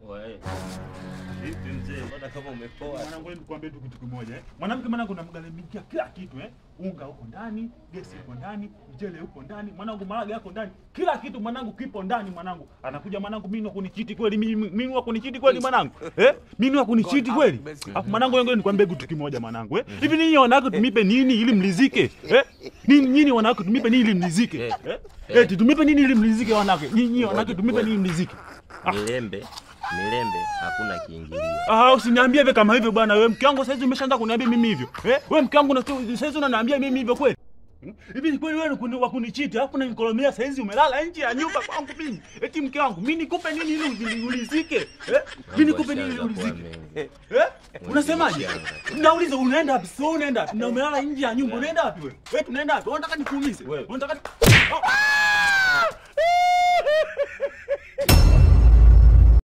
Wewe. Vipi mzee, mbona kama umepoa? Mwanangu nikwambie tu kitu kimoja Mwanamke mwanangu namgharamikia kila kitu Unga huko ndani, gesi huko ndani, mchele huko ndani, mwanangu marage yako ndani. Kila kitu mwanangu kipo ndani mwanangu. Anakuja mwanangu mimi kunichiti kweli, mimi wa kunichiti kweli mwanangu. Mimi wa kunichiti kweli. Alafu mwanangu wewe nikwambie kitu kimoja mwanangu Hivi ninyi wanawake tumipe nini ili mlizike? Nyinyi wanawake tumipe nini ili mlizike? Tumipe nini ili mlizike wanawake? Nyinyi wanawake tumipe nini mlizike? Milembe hakuna kiingilio. Usiniambie hivi kama hivyo bwana. Wewe mke wangu sasa umeshaanza kuniambia mimi hivyo. Wewe mke wangu sasa unaniambia mimi hivyo kweli? Hivi ni kweli wewe wa kunichiti alafu unanikolomea sasa hizi umelala nje ya nyumba kwangu mimi. Eti mke wangu mimi nikupe nini ili ulizike? Mimi nikupe nini ili ulizike? Unasemaje? Nauliza unaenda wapi? Sio unaenda wapi? Na umelala nje ya nyumba unaenda wapi wewe? Wewe tunaenda wapi? Unataka nikuulize? Unataka